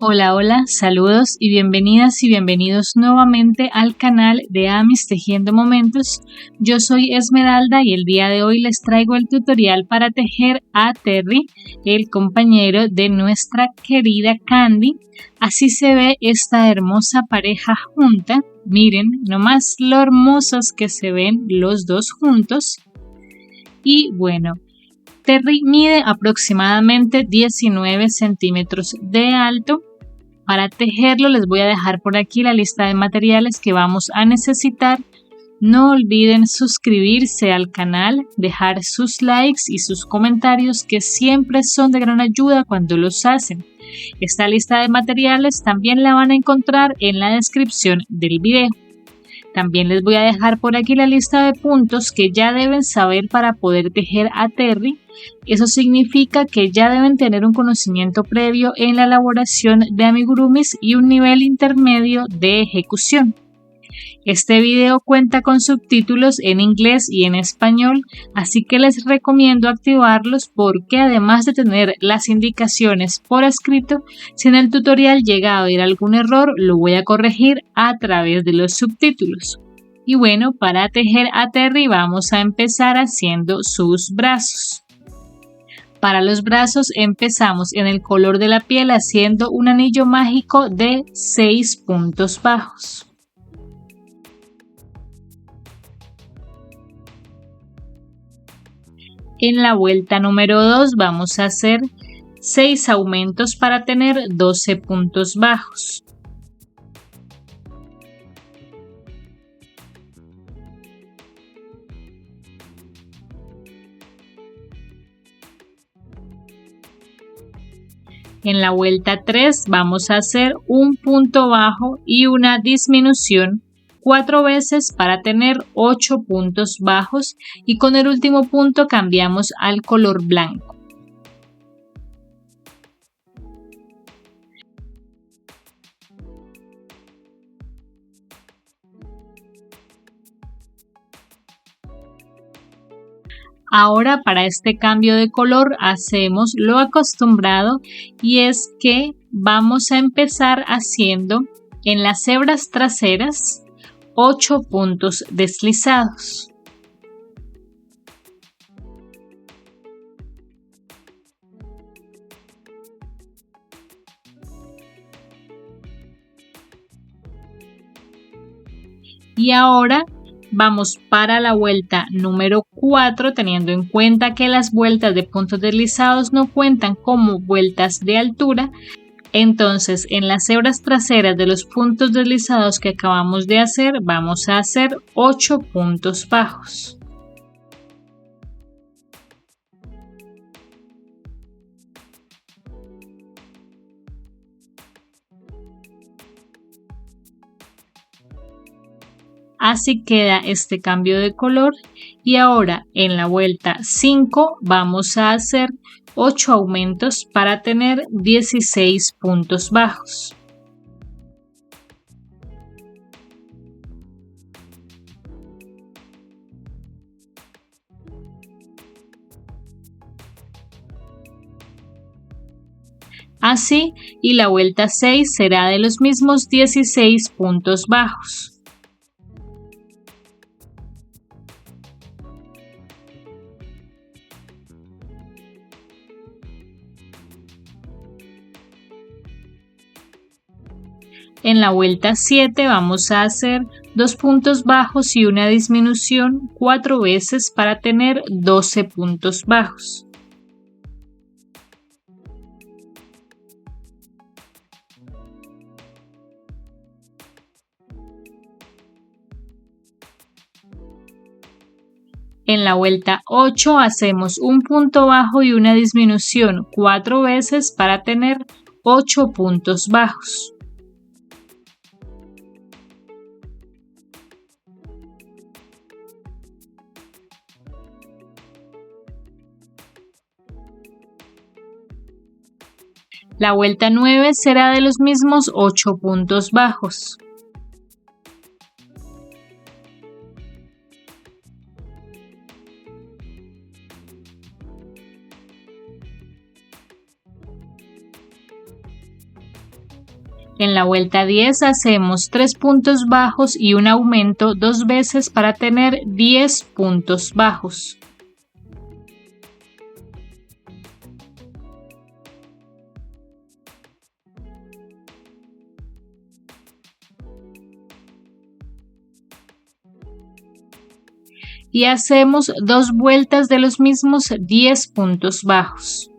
Hola, hola, saludos y bienvenidas y bienvenidos nuevamente al canal de Amis Tejiendo Momentos. Yo soy Esmeralda y el día de hoy les traigo el tutorial para tejer a Terry, el compañero de nuestra querida Candy. Así se ve esta hermosa pareja junta. Miren nomás lo hermosos que se ven los dos juntos. Y bueno, Terry mide aproximadamente 19 centímetros de alto. Para tejerlo les voy a dejar por aquí la lista de materiales que vamos a necesitar. No olviden suscribirse al canal, dejar sus likes y sus comentarios que siempre son de gran ayuda cuando los hacen. Esta lista de materiales también la van a encontrar en la descripción del video. También les voy a dejar por aquí la lista de puntos que ya deben saber para poder tejer a Terry. Eso significa que ya deben tener un conocimiento previo en la elaboración de amigurumis y un nivel intermedio de ejecución. Este video cuenta con subtítulos en inglés y en español, así que les recomiendo activarlos porque además de tener las indicaciones por escrito, si en el tutorial llega a haber algún error, lo voy a corregir a través de los subtítulos. Y bueno, para tejer a Terry vamos a empezar haciendo sus brazos. Para los brazos empezamos en el color de la piel haciendo un anillo mágico de 6 puntos bajos. En la vuelta número 2 vamos a hacer 6 aumentos para tener 12 puntos bajos. En la vuelta 3 vamos a hacer un punto bajo y una disminución 4 veces para tener 8 puntos bajos y con el último punto cambiamos al color blanco. Ahora para este cambio de color hacemos lo acostumbrado y es que vamos a empezar haciendo en las hebras traseras 8 puntos deslizados. Y ahora vamos para la vuelta número 4, teniendo en cuenta que las vueltas de puntos deslizados no cuentan como vueltas de altura. Entonces, en las hebras traseras de los puntos deslizados que acabamos de hacer, vamos a hacer 8 puntos bajos. Así queda este cambio de color y ahora en la vuelta 5 vamos a hacer 8 aumentos para tener 16 puntos bajos. Así, y la vuelta 6 será de los mismos 16 puntos bajos. En la vuelta 7 vamos a hacer 2 puntos bajos y una disminución 4 veces para tener 12 puntos bajos. En la vuelta 8 hacemos un punto bajo y una disminución 4 veces para tener 8 puntos bajos. La vuelta 9 será de los mismos 8 puntos bajos. En la vuelta 10 hacemos 3 puntos bajos y un aumento 2 veces para tener 10 puntos bajos. Y hacemos 2 vueltas de los mismos 10 puntos bajos.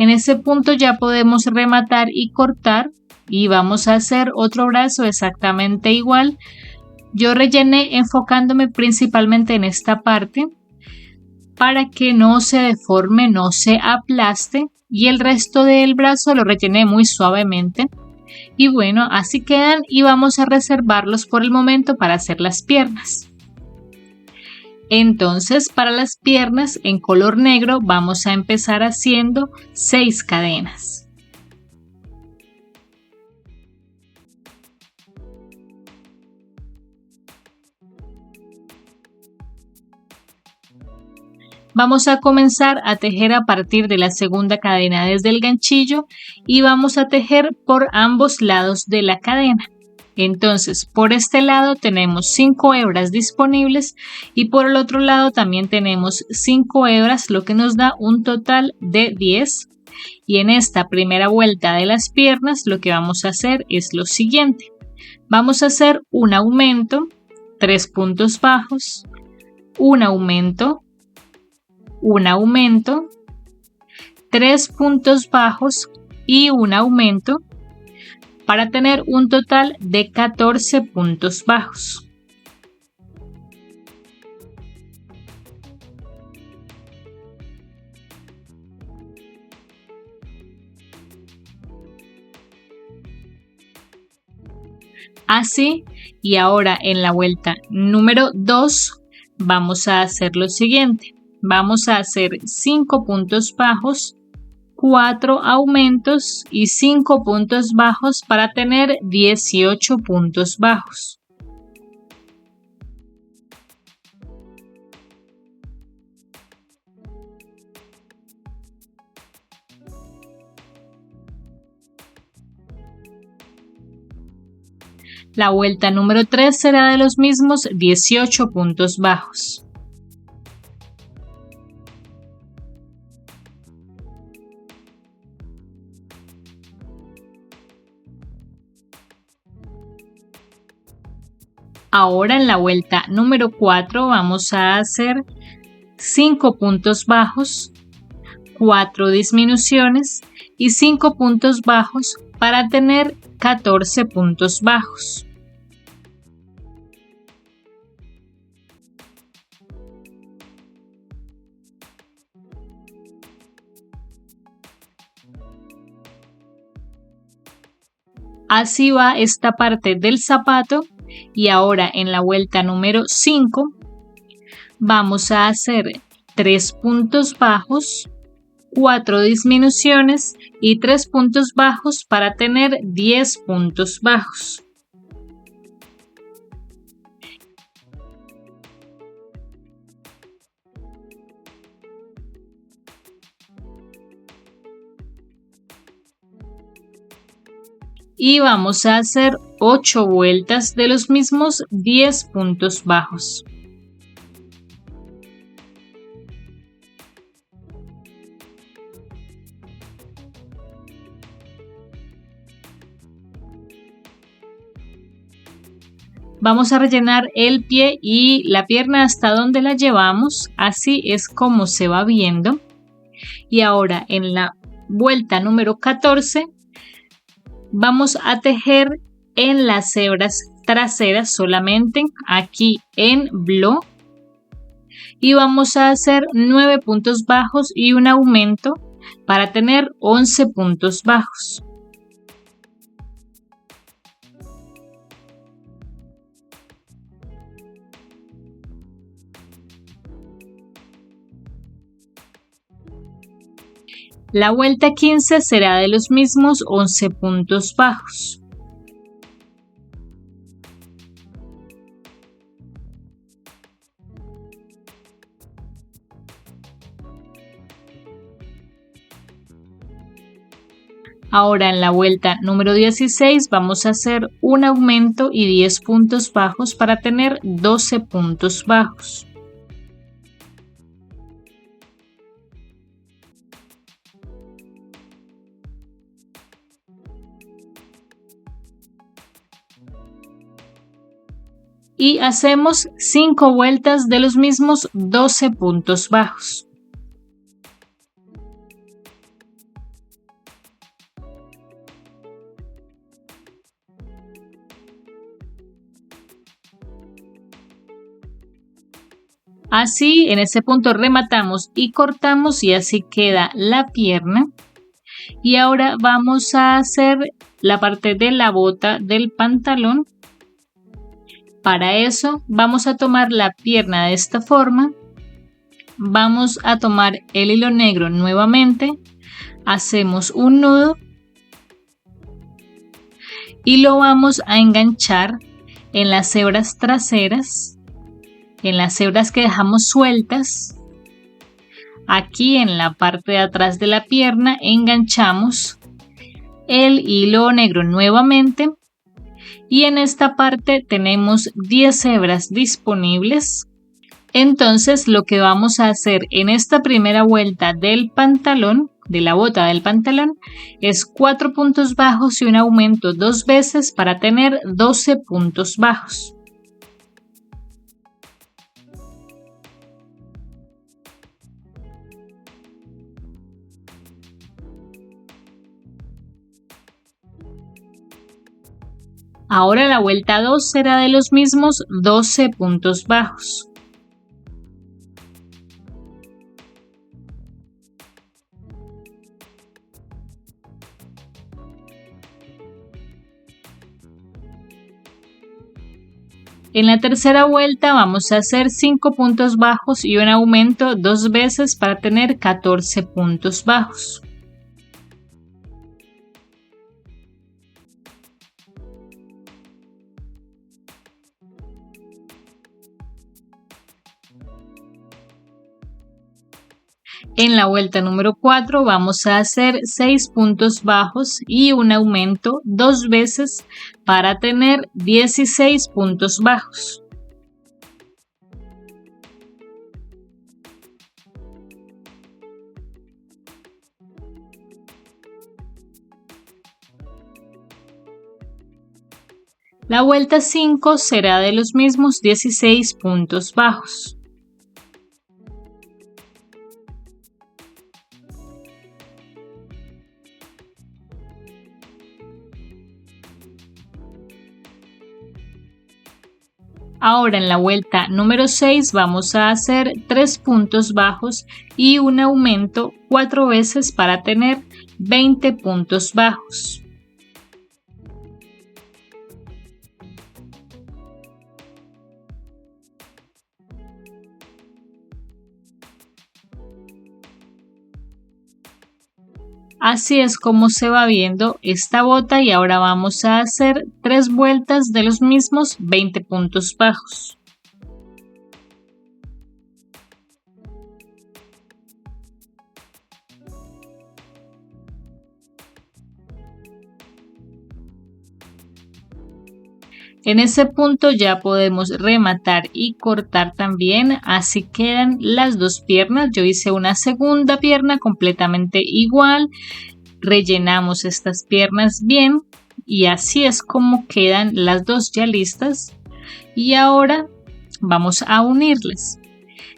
En ese punto ya podemos rematar y cortar y vamos a hacer otro brazo exactamente igual. Yo rellené enfocándome principalmente en esta parte para que no se deforme, no se aplaste, y el resto del brazo lo rellené muy suavemente. Y bueno, así quedan y vamos a reservarlos por el momento para hacer las piernas. Entonces, para las piernas en color negro vamos a empezar haciendo 6 cadenas. Vamos a comenzar a tejer a partir de la segunda cadena desde el ganchillo y vamos a tejer por ambos lados de la cadena. Entonces, por este lado tenemos 5 hebras disponibles y por el otro lado también tenemos 5 hebras, lo que nos da un total de 10. Y en esta primera vuelta de las piernas lo que vamos a hacer es lo siguiente. Vamos a hacer un aumento, 3 puntos bajos, un aumento, 3 puntos bajos y un aumento, para tener un total de 14 puntos bajos. Así, y ahora en la vuelta número 2 vamos a hacer lo siguiente. Vamos a hacer 5 puntos bajos, 4 aumentos y 5 puntos bajos para tener 18 puntos bajos. La vuelta número 3 será de los mismos 18 puntos bajos. Ahora en la vuelta número 4 vamos a hacer 5 puntos bajos, 4 disminuciones y 5 puntos bajos para tener 14 puntos bajos. Así va esta parte del zapato. Y ahora en la vuelta número 5 vamos a hacer 3 puntos bajos, 4 disminuciones y 3 puntos bajos para tener 10 puntos bajos. Y vamos a hacer 8 vueltas de los mismos 10 puntos bajos. Vamos a rellenar el pie y la pierna hasta donde la llevamos, así es como se va viendo. Y ahora en la vuelta número 14 vamos a tejer en las hebras traseras solamente aquí en blo y vamos a hacer 9 puntos bajos y un aumento para tener 11 puntos bajos. La vuelta 15 será de los mismos 11 puntos bajos. Ahora en la vuelta número 16 vamos a hacer un aumento y 10 puntos bajos para tener 12 puntos bajos. Y hacemos 5 vueltas de los mismos 12 puntos bajos. Así, en ese punto rematamos y cortamos y así queda la pierna. Y ahora vamos a hacer la parte de la bota del pantalón. Para eso vamos a tomar la pierna de esta forma. Vamos a tomar el hilo negro nuevamente. Hacemos un nudo. Y lo vamos a enganchar en las hebras traseras. En las hebras que dejamos sueltas, aquí en la parte de atrás de la pierna enganchamos el hilo negro nuevamente y en esta parte tenemos 10 hebras disponibles. Entonces lo que vamos a hacer en esta primera vuelta del pantalón, de la bota del pantalón, es 4 puntos bajos y un aumento 2 veces para tener 12 puntos bajos. Ahora la vuelta 2 será de los mismos 12 puntos bajos. En la tercera vuelta vamos a hacer 5 puntos bajos y un aumento 2 veces para tener 14 puntos bajos. En la vuelta número 4 vamos a hacer 6 puntos bajos y un aumento 2 veces para tener 16 puntos bajos. La vuelta 5 será de los mismos 16 puntos bajos. Ahora en la vuelta número 6 vamos a hacer 3 puntos bajos y un aumento 4 veces para tener 20 puntos bajos. Así es como se va viendo esta bota y ahora vamos a hacer 3 vueltas de los mismos 20 puntos bajos. En ese punto ya podemos rematar y cortar también, así quedan las dos piernas. Yo hice una segunda pierna completamente igual, rellenamos estas piernas bien y así es como quedan las dos ya listas. Y ahora vamos a unirlas.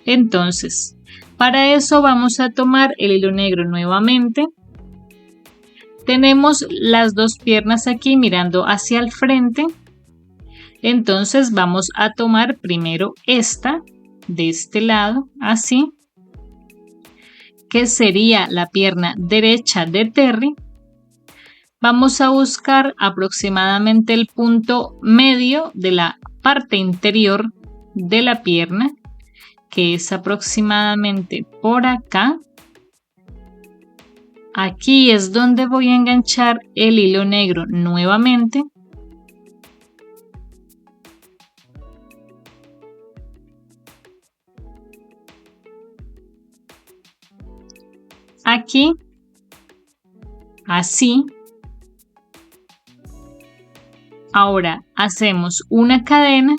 Entonces, para eso vamos a tomar el hilo negro nuevamente. Tenemos las dos piernas aquí mirando hacia el frente. Entonces vamos a tomar primero esta de este lado, así, que sería la pierna derecha de Terry. Vamos a buscar aproximadamente el punto medio de la parte interior de la pierna, que es aproximadamente por acá. Aquí es donde voy a enganchar el hilo negro nuevamente. Aquí, así, Ahora hacemos una cadena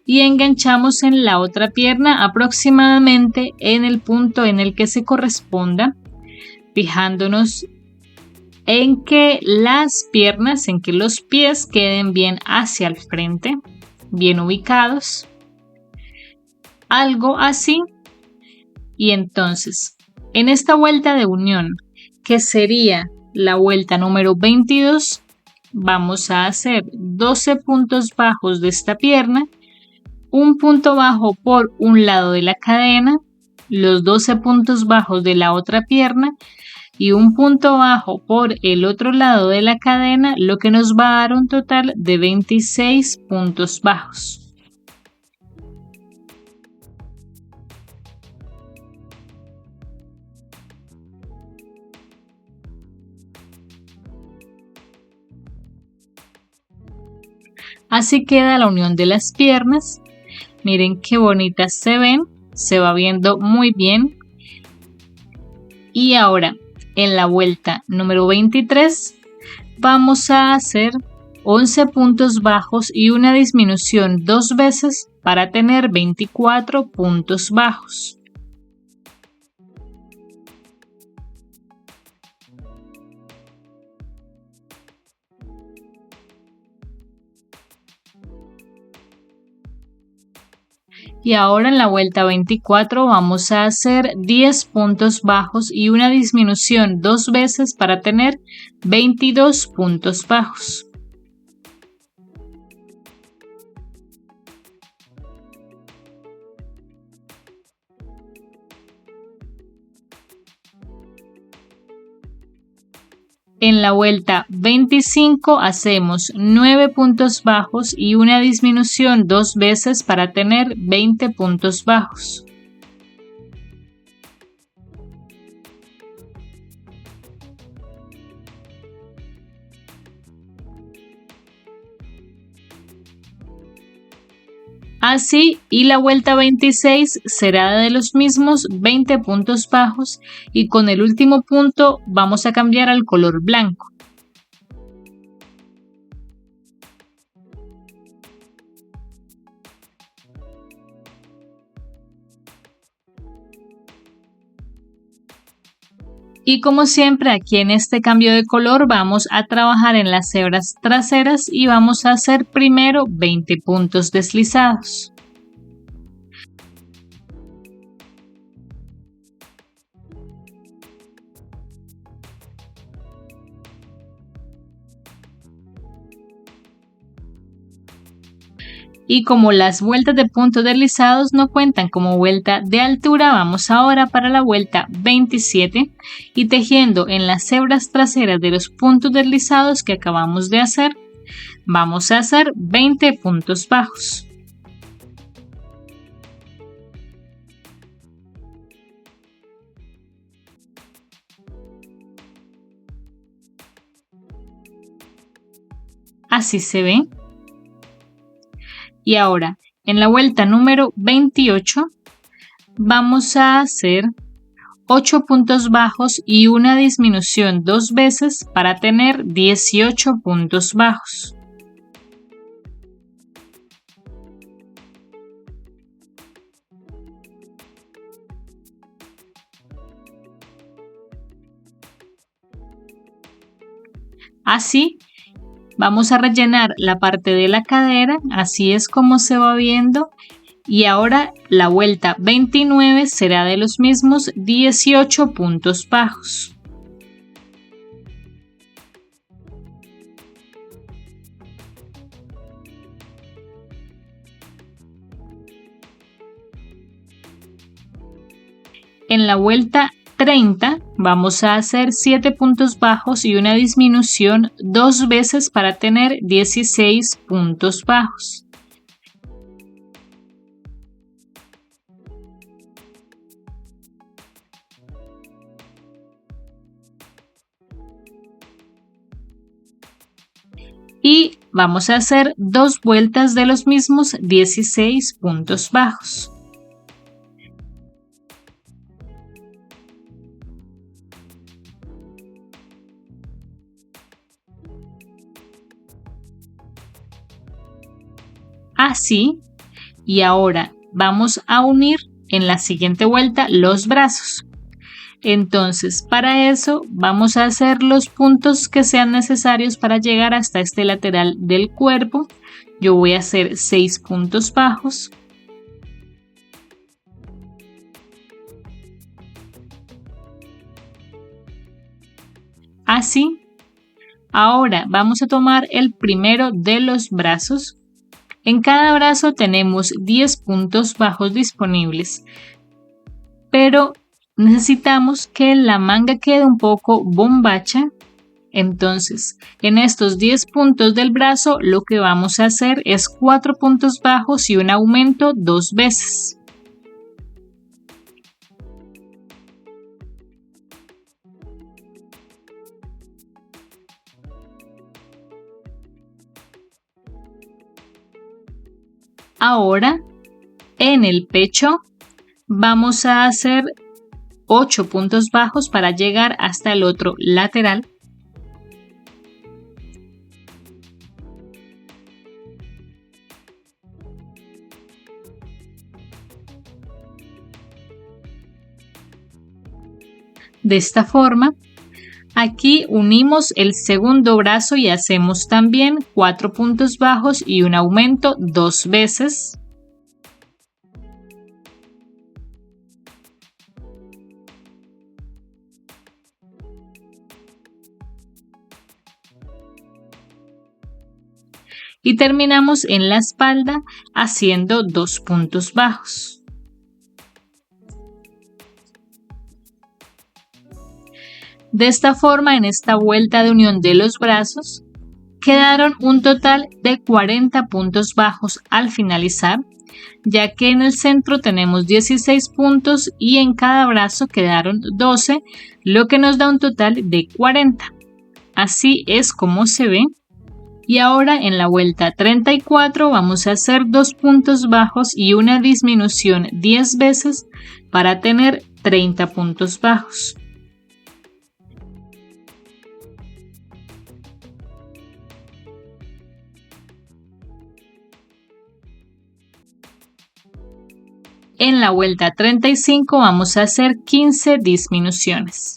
y enganchamos en la otra pierna aproximadamente en el punto en el que se corresponda, fijándonos en que las piernas, en que los pies queden bien hacia el frente, bien ubicados, algo así. Y entonces, en esta vuelta de unión, que sería la vuelta número 22, vamos a hacer 12 puntos bajos de esta pierna, un punto bajo por un lado de la cadena, los 12 puntos bajos de la otra pierna y un punto bajo por el otro lado de la cadena, lo que nos va a dar un total de 26 puntos bajos. Así queda la unión de las piernas. Miren qué bonitas se ven, se va viendo muy bien. Y ahora, en la vuelta número 23, vamos a hacer 11 puntos bajos y una disminución 2 veces para tener 24 puntos bajos. Y ahora en la vuelta 24 vamos a hacer 10 puntos bajos y una disminución 2 veces para tener 22 puntos bajos. En la vuelta 25 hacemos 9 puntos bajos y una disminución 2 veces para tener 20 puntos bajos. Así, y la vuelta 26 será de los mismos 20 puntos bajos y con el último punto vamos a cambiar al color blanco. Y como siempre, aquí en este cambio de color vamos a trabajar en las hebras traseras y vamos a hacer primero 20 puntos deslizados. Y como las vueltas de puntos deslizados no cuentan como vuelta de altura, vamos ahora para la vuelta 27 y tejiendo en las hebras traseras de los puntos deslizados que acabamos de hacer, vamos a hacer 20 puntos bajos. Así se ve. Y ahora, en la vuelta número 28, vamos a hacer 8 puntos bajos y una disminución 2 veces para tener 18 puntos bajos. Así, vamos a rellenar la parte de la cadera, así es como se va viendo. Y ahora la vuelta 29 será de los mismos 18 puntos bajos. En la vuelta 30 vamos a hacer 7 puntos bajos y una disminución 2 veces para tener 16 puntos bajos. Y vamos a hacer 2 vueltas de los mismos 16 puntos bajos. así, y ahora vamos a unir en la siguiente vuelta los brazos. Entonces, para eso vamos a hacer los puntos que sean necesarios para llegar hasta este lateral del cuerpo. Yo voy a hacer 6 puntos bajos. Así. Ahora vamos a tomar el primero de los brazos. En cada brazo tenemos 10 puntos bajos disponibles, pero necesitamos que la manga quede un poco bombacha. Entonces, en estos 10 puntos del brazo, lo que vamos a hacer es 4 puntos bajos y un aumento 2 veces. Ahora, en el pecho, vamos a hacer 8 puntos bajos para llegar hasta el otro lateral. De esta forma, aquí unimos el segundo brazo y hacemos también 4 puntos bajos y un aumento 2 veces. Y terminamos en la espalda haciendo 2 puntos bajos. De esta forma, en esta vuelta de unión de los brazos, quedaron un total de 40 puntos bajos al finalizar, ya que en el centro tenemos 16 puntos y en cada brazo quedaron 12, lo que nos da un total de 40. Así es como se ve. Y ahora en la vuelta 34 vamos a hacer 2 puntos bajos y una disminución 10 veces para tener 30 puntos bajos. En la vuelta 35 vamos a hacer 15 disminuciones.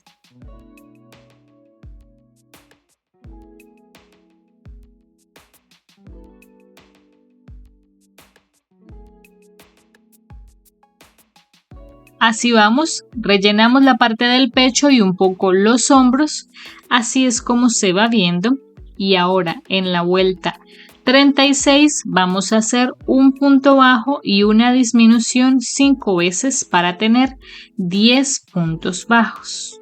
Así vamos, rellenamos la parte del pecho y un poco los hombros, así es como se va viendo. Y ahora en la vuelta 36 vamos a hacer un punto bajo y una disminución 5 veces para tener 10 puntos bajos.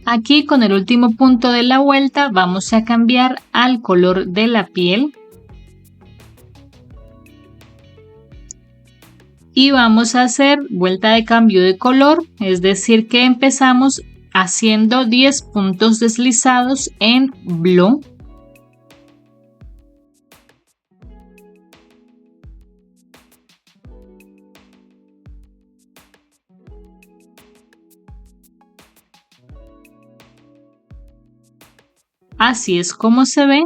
Aquí con el último punto de la vuelta vamos a cambiar al color de la piel. Y vamos a hacer vuelta de cambio de color, es decir que empezamos haciendo 10 puntos deslizados en blue. Así es como se ve.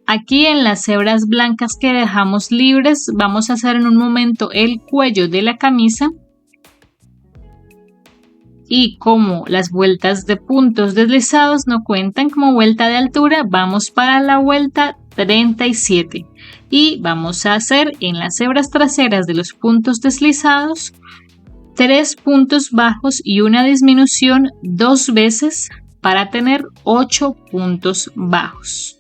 Aquí en las hebras blancas que dejamos libres vamos a hacer en un momento el cuello de la camisa. Y como las vueltas de puntos deslizados no cuentan como vuelta de altura, vamos para la vuelta 37. Y vamos a hacer en las hebras traseras de los puntos deslizados 3 puntos bajos y una disminución 2 veces para tener 8 puntos bajos.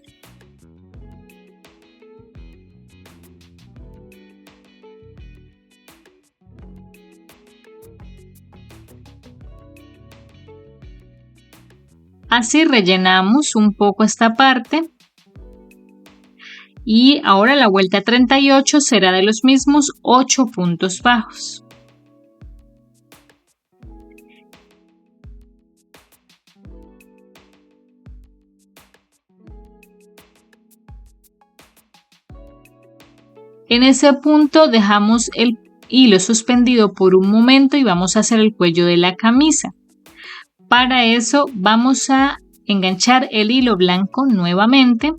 Así rellenamos un poco esta parte. Y ahora la vuelta 38 será de los mismos 8 puntos bajos. En ese punto dejamos el hilo suspendido por un momento y vamos a hacer el cuello de la camisa. Para eso vamos a enganchar el hilo blanco nuevamente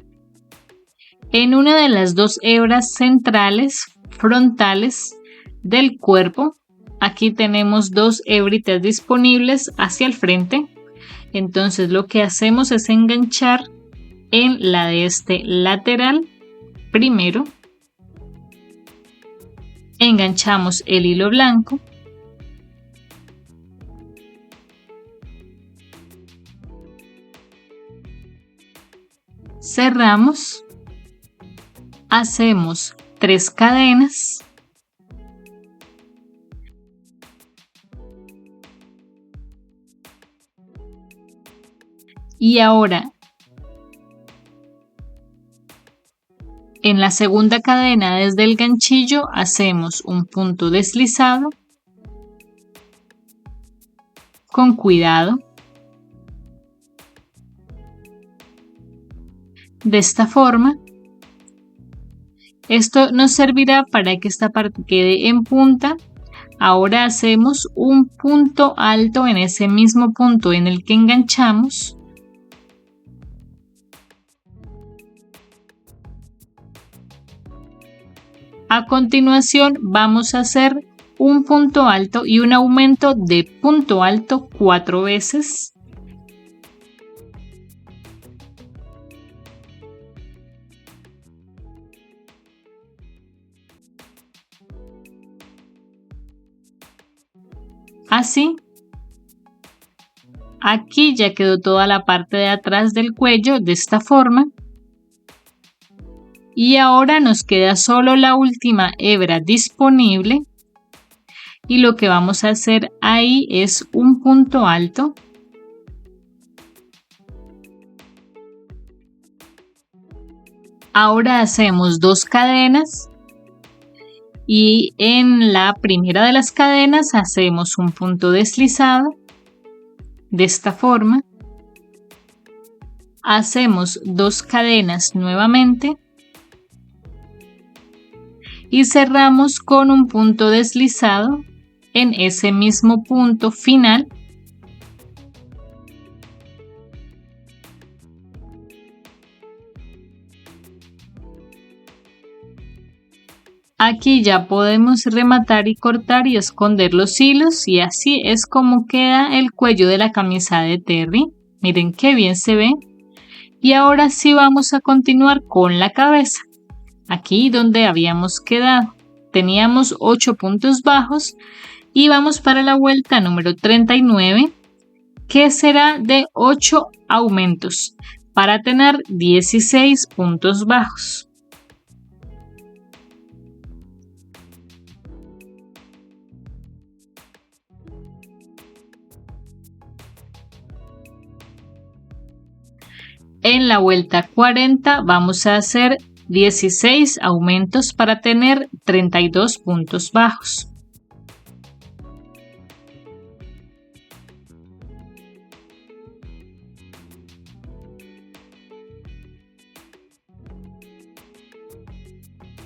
en una de las dos hebras centrales frontales del cuerpo. Aquí tenemos dos hebritas disponibles hacia el frente. Entonces lo que hacemos es enganchar en la de este lateral primero. Enganchamos el hilo blanco. Cerramos. Hacemos 3 cadenas. Y ahora, en la segunda cadena desde el ganchillo hacemos un punto deslizado con cuidado. De esta forma, esto nos servirá para que esta parte quede en punta. Ahora hacemos un punto alto en ese mismo punto en el que enganchamos. A continuación vamos a hacer un punto alto y un aumento de punto alto 4 veces. Así. Aquí ya quedó toda la parte de atrás del cuello de esta forma. Y ahora nos queda solo la última hebra disponible. Y lo que vamos a hacer ahí es un punto alto. Ahora hacemos 2 cadenas. Y en la primera de las cadenas hacemos un punto deslizado de esta forma. Hacemos 2 cadenas nuevamente y cerramos con un punto deslizado en ese mismo punto final. Aquí ya podemos rematar y cortar y esconder los hilos y así es como queda el cuello de la camisa de Terry. Miren qué bien se ve. Y ahora sí vamos a continuar con la cabeza. Aquí donde habíamos quedado. Teníamos 8 puntos bajos y vamos para la vuelta número 39, que será de 8 aumentos para tener 16 puntos bajos. En la vuelta 40 vamos a hacer 16 aumentos para tener 32 puntos bajos.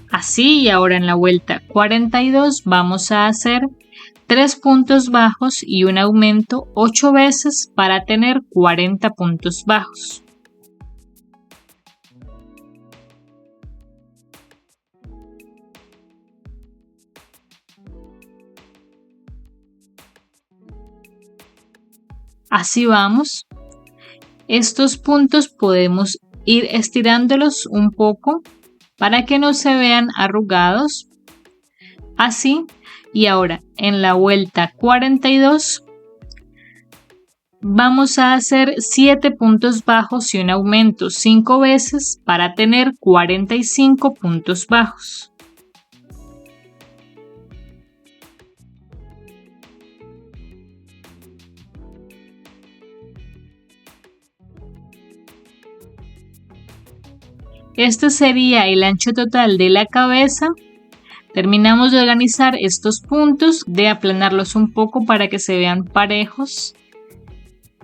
Así, y ahora en la vuelta 42 vamos a hacer 3 puntos bajos y un aumento 8 veces para tener 40 puntos bajos. Así vamos. Estos puntos podemos ir estirándolos un poco para que no se vean arrugados. Así. Y ahora en la vuelta 42 vamos a hacer 7 puntos bajos y un aumento 5 veces para tener 45 puntos bajos. Este sería el ancho total de la cabeza. Terminamos de organizar estos puntos, de aplanarlos un poco para que se vean parejos,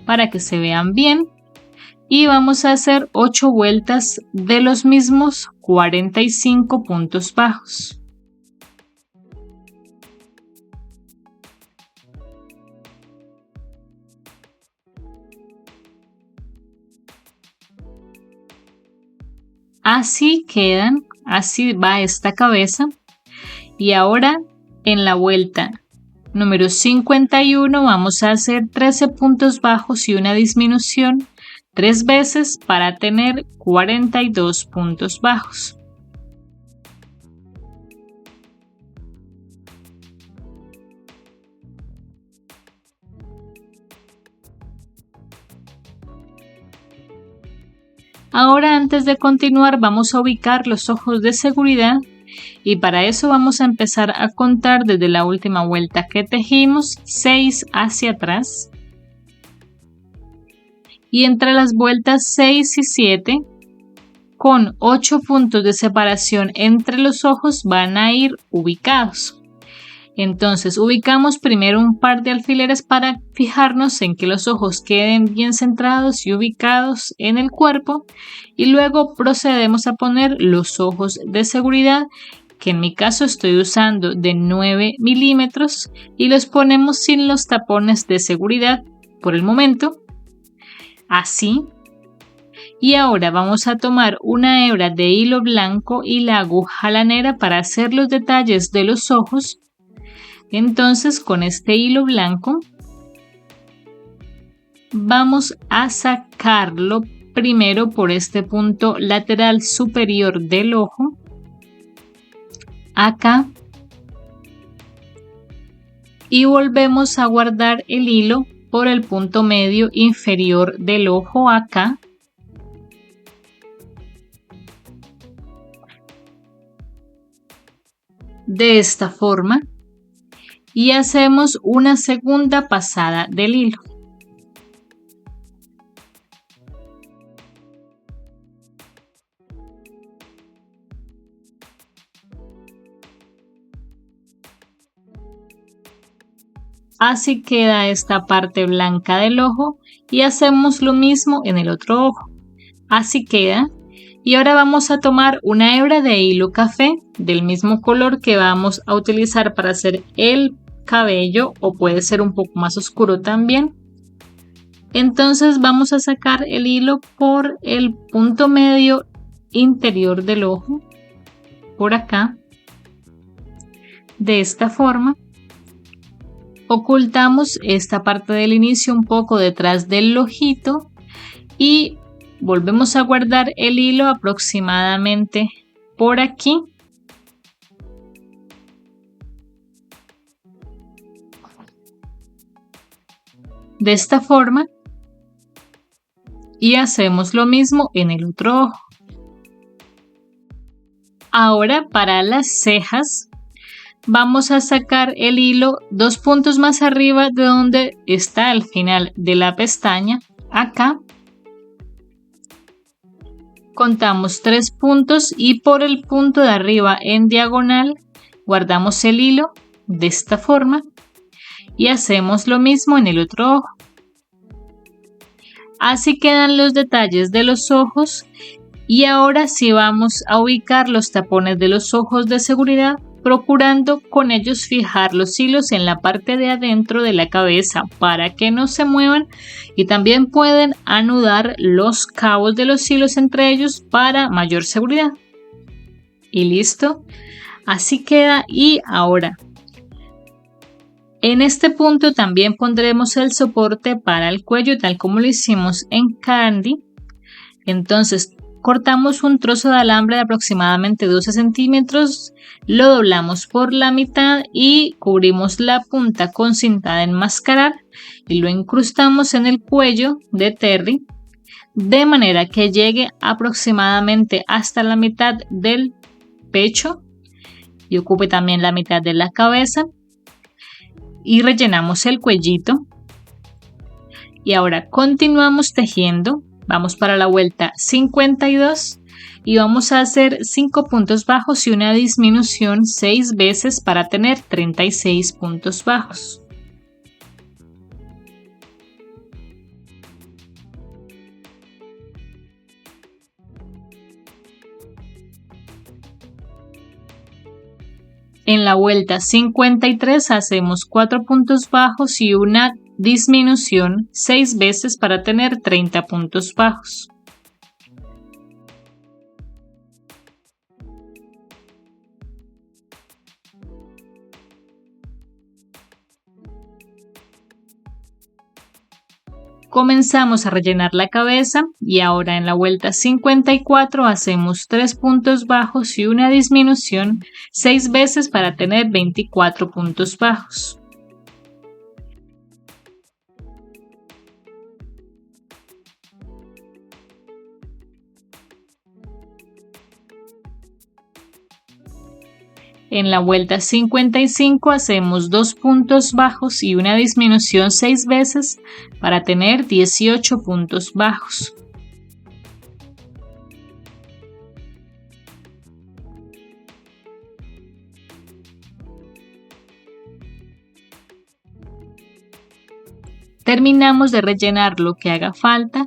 para que se vean bien. Y vamos a hacer 8 vueltas de los mismos 45 puntos bajos. Así quedan, así va esta cabeza. Y ahora en la vuelta número 51 vamos a hacer 13 puntos bajos y una disminución 3 veces para tener 42 puntos bajos. Ahora, antes de continuar, vamos a ubicar los ojos de seguridad y para eso vamos a empezar a contar desde la última vuelta que tejimos, 6 hacia atrás. Y entre las vueltas 6 y 7, con 8 puntos de separación entre los ojos, van a ir ubicados. Entonces ubicamos primero un par de alfileres para fijarnos en que los ojos queden bien centrados y ubicados en el cuerpo, y luego procedemos a poner los ojos de seguridad, que en mi caso estoy usando de 9 milímetros, y los ponemos sin los tapones de seguridad por el momento, así. Y ahora vamos a tomar una hebra de hilo blanco y la aguja lanera para hacer los detalles de los ojos. Entonces, con este hilo blanco vamos a sacarlo primero por este punto lateral superior del ojo, acá, y volvemos a guardar el hilo por el punto medio inferior del ojo, acá. De esta forma. Y hacemos una segunda pasada del hilo. Así queda esta parte blanca del ojo y hacemos lo mismo en el otro ojo. Así queda. Y ahora vamos a tomar una hebra de hilo café del mismo color que vamos a utilizar para hacer el cabello, o puede ser un poco más oscuro también. Entonces vamos a sacar el hilo por el punto medio interior del ojo, por acá, de esta forma. Ocultamos esta parte del inicio un poco detrás del ojito y volvemos a guardar el hilo aproximadamente por aquí. De esta forma. Y hacemos lo mismo en el otro ojo. Ahora para las cejas vamos a sacar el hilo 2 puntos más arriba de donde está el final de la pestaña, acá. Contamos 3 puntos y por el punto de arriba en diagonal guardamos el hilo de esta forma y hacemos lo mismo en el otro ojo. Así quedan los detalles de los ojos y ahora sí vamos a ubicar los tapones de los ojos de seguridad, procurando con ellos fijar los hilos en la parte de adentro de la cabeza para que no se muevan, y también pueden anudar los cabos de los hilos entre ellos para mayor seguridad. Y listo, así queda. Y ahora en este punto también pondremos el soporte para el cuello tal como lo hicimos en Candy. Entonces cortamos un trozo de alambre de aproximadamente 12 centímetros, lo doblamos por la mitad y cubrimos la punta con cinta de enmascarar y lo incrustamos en el cuello de Terry de manera que llegue aproximadamente hasta la mitad del pecho y ocupe también la mitad de la cabeza. Y rellenamos el cuellito y ahora continuamos tejiendo. Vamos para la vuelta 52 y vamos a hacer 5 puntos bajos y una disminución 6 veces para tener 36 puntos bajos. En la vuelta 53 hacemos 4 puntos bajos y una disminución 6 veces para tener 30 puntos bajos. Comenzamos a rellenar la cabeza y ahora en la vuelta 54 hacemos 3 puntos bajos y una disminución 6 veces para tener 24 puntos bajos. En la vuelta 55 hacemos 2 puntos bajos y una disminución 6 veces para tener 18 puntos bajos. Terminamos de rellenar lo que haga falta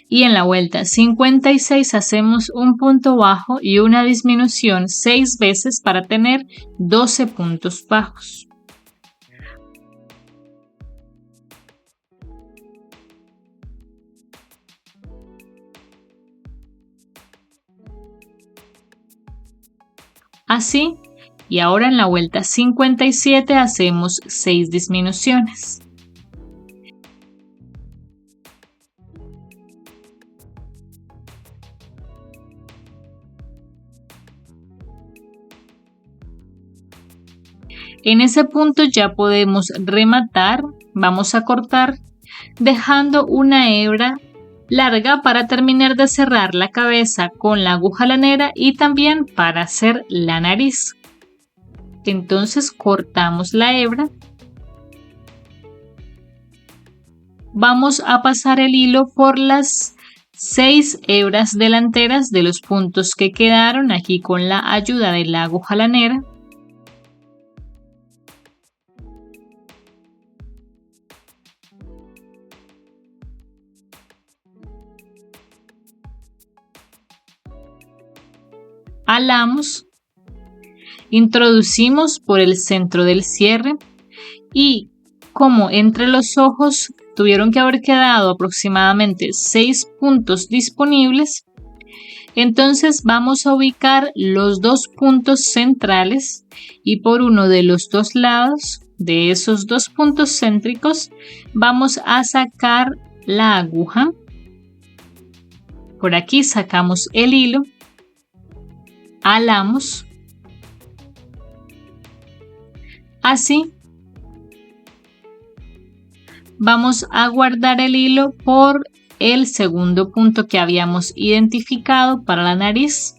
y en la vuelta 56 hacemos un punto bajo y una disminución 6 veces para tener 12 puntos bajos. Así, y ahora en la vuelta 57 hacemos 6 disminuciones. En ese punto ya podemos rematar, vamos a cortar dejando una hebra larga para terminar de cerrar la cabeza con la aguja lanera y también para hacer la nariz. Entonces cortamos la hebra. Vamos a pasar el hilo por las 6 hebras delanteras de los puntos que quedaron aquí con la ayuda de la aguja lanera. Alamos, introducimos por el centro del cierre y como entre los ojos tuvieron que haber quedado aproximadamente 6 puntos disponibles, entonces vamos a ubicar los 2 puntos centrales y por uno de los 2 lados de esos 2 puntos céntricos vamos a sacar la aguja. Por aquí sacamos el hilo. Alamos, así vamos a guardar el hilo por el segundo punto que habíamos identificado para la nariz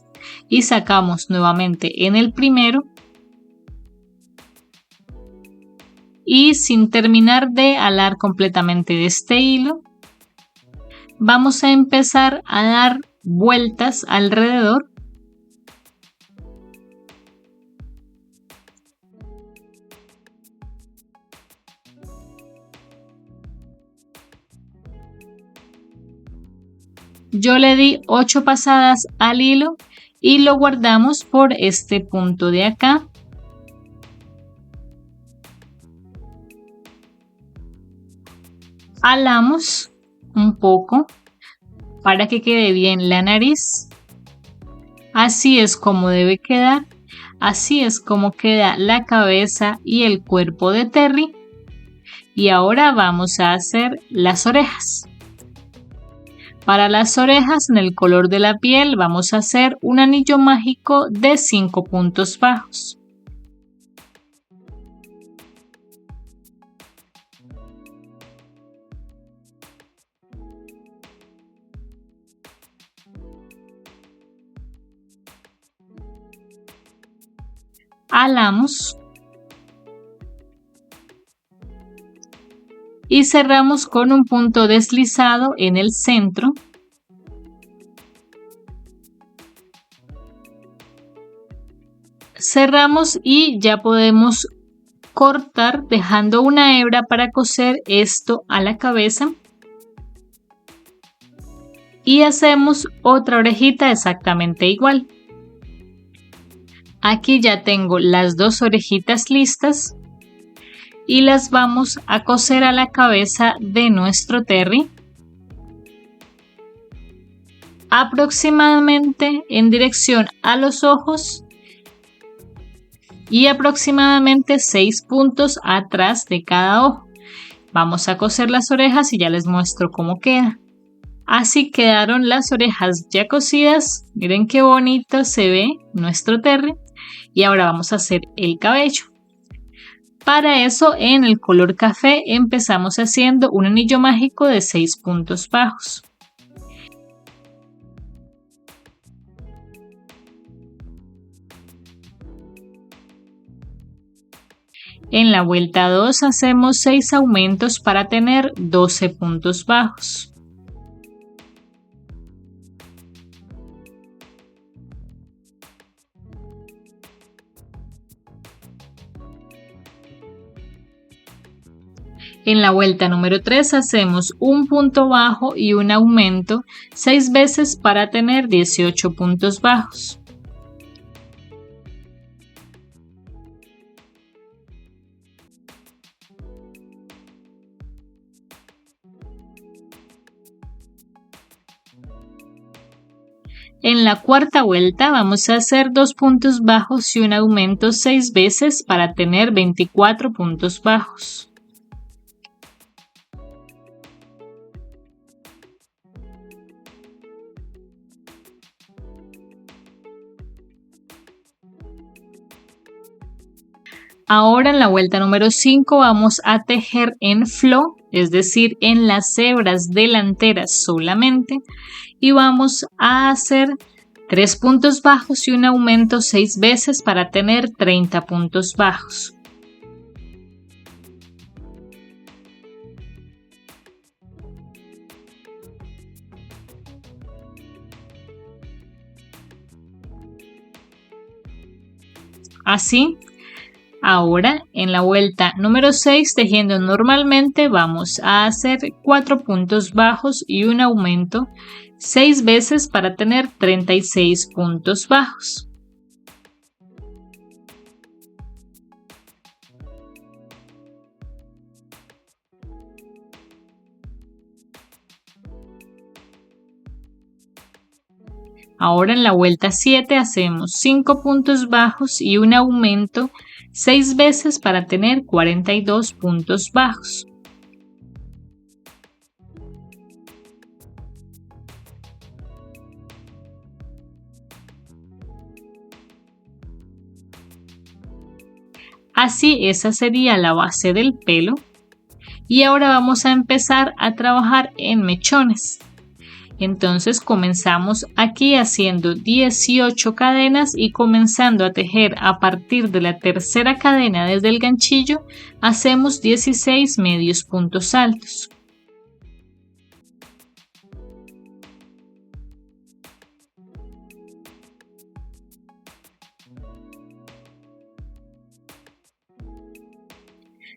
y sacamos nuevamente en el primero y sin terminar de alar completamente de este hilo vamos a empezar a dar vueltas alrededor . Yo le di 8 pasadas al hilo y lo guardamos por este punto de acá. Alamos un poco para que quede bien la nariz. Así es como debe quedar. Así es como queda la cabeza y el cuerpo de Terry. Y ahora vamos a hacer las orejas. Para las orejas en el color de la piel vamos a hacer un anillo mágico de 5 puntos bajos. Alamos y cerramos con un punto deslizado en el centro. Cerramos y ya podemos cortar dejando una hebra para coser esto a la cabeza. Y hacemos otra orejita exactamente igual. Aquí ya tengo las 2 orejitas listas y las vamos a coser a la cabeza de nuestro Terry, aproximadamente en dirección a los ojos y aproximadamente 6 puntos atrás de cada ojo. Vamos a coser las orejas y ya les muestro cómo queda. Así quedaron las orejas ya cosidas. Miren qué bonito se ve nuestro terry. Y ahora vamos a hacer el cabello. Para eso, en el color café empezamos haciendo un anillo mágico de 6 puntos bajos. En la vuelta 2 hacemos 6 aumentos para tener 12 puntos bajos. En la vuelta número 3 hacemos un punto bajo y un aumento 6 veces para tener 18 puntos bajos. En la cuarta vuelta vamos a hacer 2 puntos bajos y un aumento 6 veces para tener 24 puntos bajos. Ahora en la vuelta número 5 vamos a tejer en flow, es decir, en las hebras delanteras solamente, y vamos a hacer 3 puntos bajos y un aumento 6 veces para tener 30 puntos bajos. Así. Ahora, en la vuelta número 6, tejiendo normalmente, vamos a hacer 4 puntos bajos y un aumento 6 veces para tener 36 puntos bajos. Ahora en la vuelta 7 hacemos 5 puntos bajos y un aumento 6 veces para tener 42 puntos bajos. Así, esa sería la base del pelo. Y ahora vamos a empezar a trabajar en mechones. Entonces comenzamos aquí haciendo 18 cadenas y comenzando a tejer a partir de la tercera cadena desde el ganchillo, hacemos 16 medios puntos altos.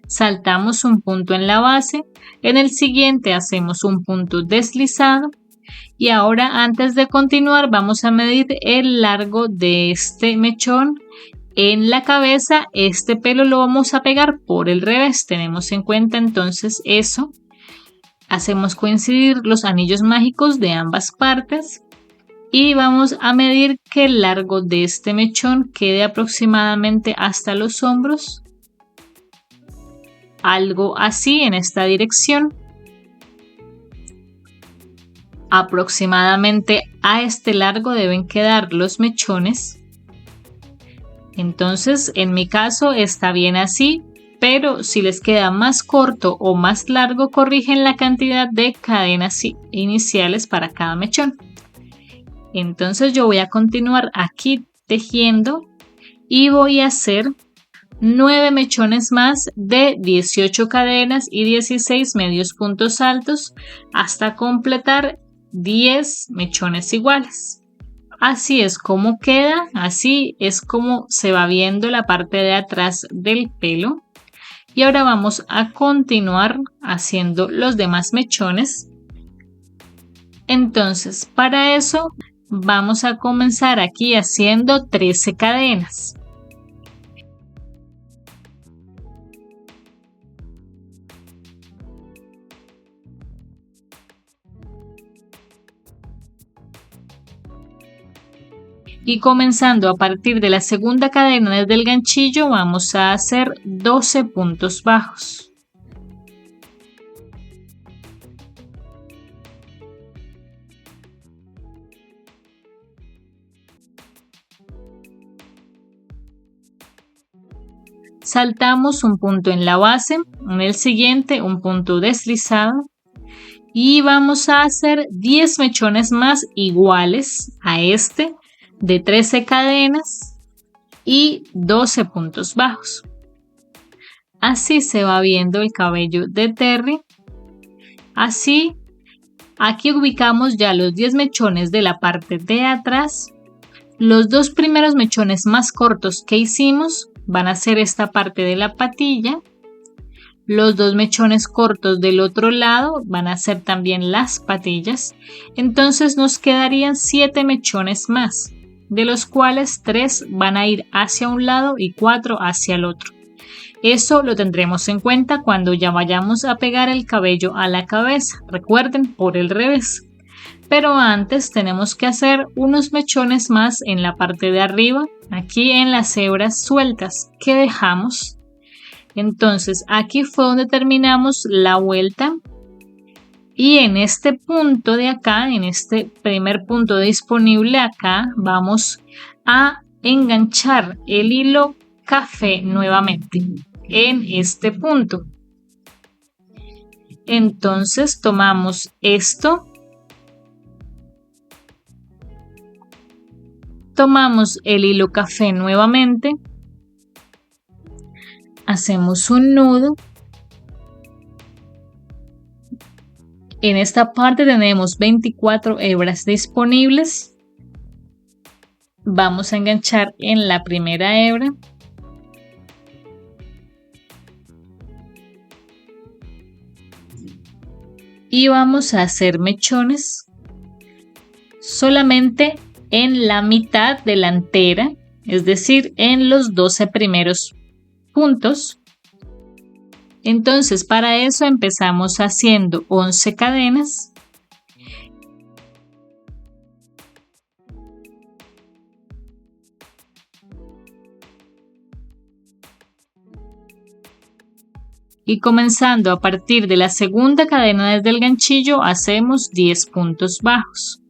Saltamos un punto en la base, en el siguiente hacemos un punto deslizado. Y ahora, antes de continuar, vamos a medir el largo de este mechón. En la cabeza, este pelo lo vamos a pegar por el revés. Tenemos en cuenta entonces eso. Hacemos coincidir los anillos mágicos de ambas partes. Y vamos a medir que el largo de este mechón quede aproximadamente hasta los hombros. Algo así en esta dirección. Aproximadamente a este largo deben quedar los mechones. Entonces, en mi caso está bien así, pero si les queda más corto o más largo, corrigen la cantidad de cadenas iniciales para cada mechón. Entonces yo voy a continuar aquí tejiendo y voy a hacer 9 mechones más de 18 cadenas y 16 medios puntos altos hasta completar 10 mechones iguales. Así es como queda, así es como se va viendo la parte de atrás del pelo. Y ahora vamos a continuar haciendo los demás mechones. Entonces, para eso vamos a comenzar aquí haciendo 13 cadenas. Y comenzando a partir de la segunda cadena desde el ganchillo vamos a hacer 12 puntos bajos. saltamos un punto en la base, en el siguiente un punto deslizado y vamos a hacer 10 mechones más iguales a este de 13 cadenas y 12 puntos bajos. Así se va viendo el cabello de Terry. Así, aquí ubicamos ya los 10 mechones de la parte de atrás. Los dos primeros mechones más cortos que hicimos van a ser esta parte de la patilla. Los dos mechones cortos del otro lado van a ser también las patillas. Entonces nos quedarían 7 mechones más, de los cuales 3 van a ir hacia un lado y 4 hacia el otro. Eso lo tendremos en cuenta cuando ya vayamos a pegar el cabello a la cabeza. Recuerden, por el revés. Pero antes tenemos que hacer unos mechones más en la parte de arriba, aquí en las hebras sueltas que dejamos. Entonces aquí fue donde terminamos la vuelta y en este punto de acá, en este primer punto disponible acá, vamos a enganchar el hilo café nuevamente en este punto. Entonces tomamos esto, tomamos el hilo café nuevamente, hacemos un nudo. En esta parte tenemos 24 hebras disponibles. Vamos a enganchar en la primera hebra. Y vamos a hacer mechones solamente en la mitad delantera, es decir, en los 12 primeros puntos. Entonces para eso empezamos haciendo 11 cadenas y comenzando a partir de la segunda cadena desde el ganchillo hacemos 10 puntos bajos.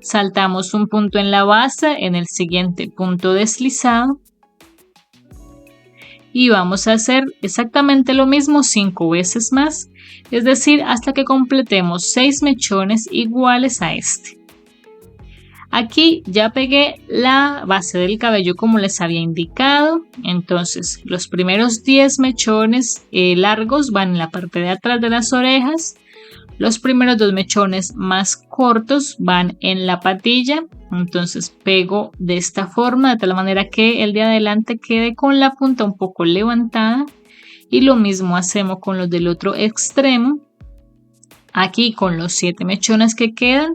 Saltamos un punto en la base, en el siguiente punto deslizado y vamos a hacer exactamente lo mismo 5 veces más, es decir, hasta que completemos 6 mechones iguales a este. Aquí ya pegué la base del cabello como les había indicado, entonces los primeros 10 mechones largos van en la parte de atrás de las orejas. Los primeros 2 mechones más cortos van en la patilla, entonces pego de esta forma de tal manera que el de adelante quede con la punta un poco levantada y lo mismo hacemos con los del otro extremo. Aquí con los 7 mechones que quedan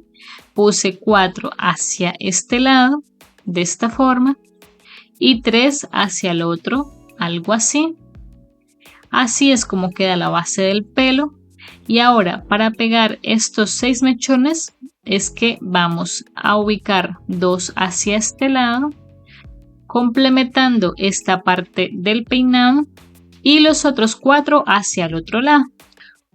puse 4 hacia este lado de esta forma y 3 hacia el otro, algo así. Así es como queda la base del pelo. Y ahora para pegar estos 6 mechones es que vamos a ubicar 2 hacia este lado, complementando esta parte del peinado y los otros 4 hacia el otro lado.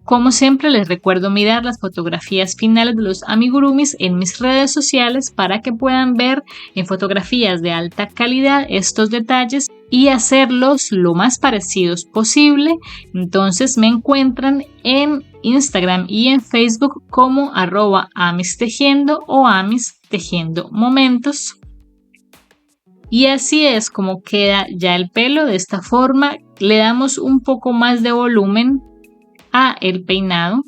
Como siempre les recuerdo mirar las fotografías finales de los amigurumis en mis redes sociales para que puedan ver en fotografías de alta calidad estos detalles y hacerlos lo más parecidos posible. Entonces me encuentran en Instagram y en Facebook como @amistejiendo o amistejiendomomentos. Y así es como queda ya el pelo. De esta forma le damos un poco más de volumen a el peinado.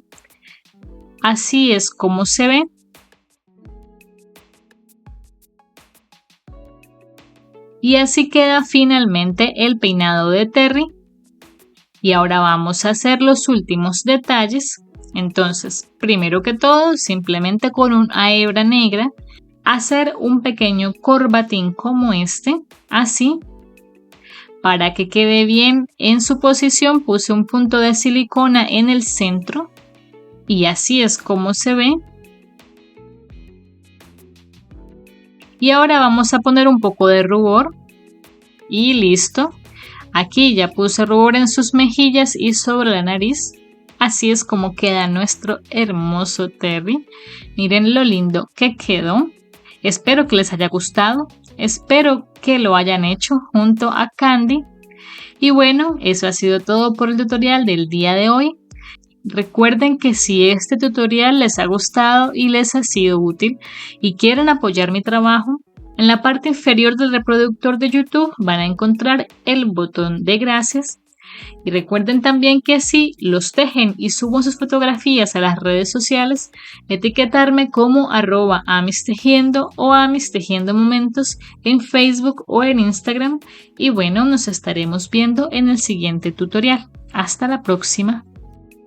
Así es como se ve. Y así queda finalmente el peinado de Terry. Y ahora vamos a hacer los últimos detalles. Entonces, primero que todo, simplemente con una hebra negra, hacer un pequeño corbatín como este, así. Para que quede bien en su posición puse un punto de silicona en el centro y así es como se ve. Y ahora vamos a poner un poco de rubor y listo. Aquí ya puse rubor en sus mejillas y sobre la nariz. Así es como queda nuestro hermoso Terry. Miren lo lindo que quedó. Espero que les haya gustado. Espero que lo hayan hecho junto a Candy. Y bueno, eso ha sido todo por el tutorial del día de hoy. Recuerden que si este tutorial les ha gustado y les ha sido útil y quieren apoyar mi trabajo, en la parte inferior del reproductor de YouTube van a encontrar el botón de gracias. Y recuerden también que si los tejen y subo sus fotografías a las redes sociales, etiquetarme como @amistejiendo o amistejiendomomentos en Facebook o en Instagram. Y bueno, nos estaremos viendo en el siguiente tutorial. Hasta la próxima.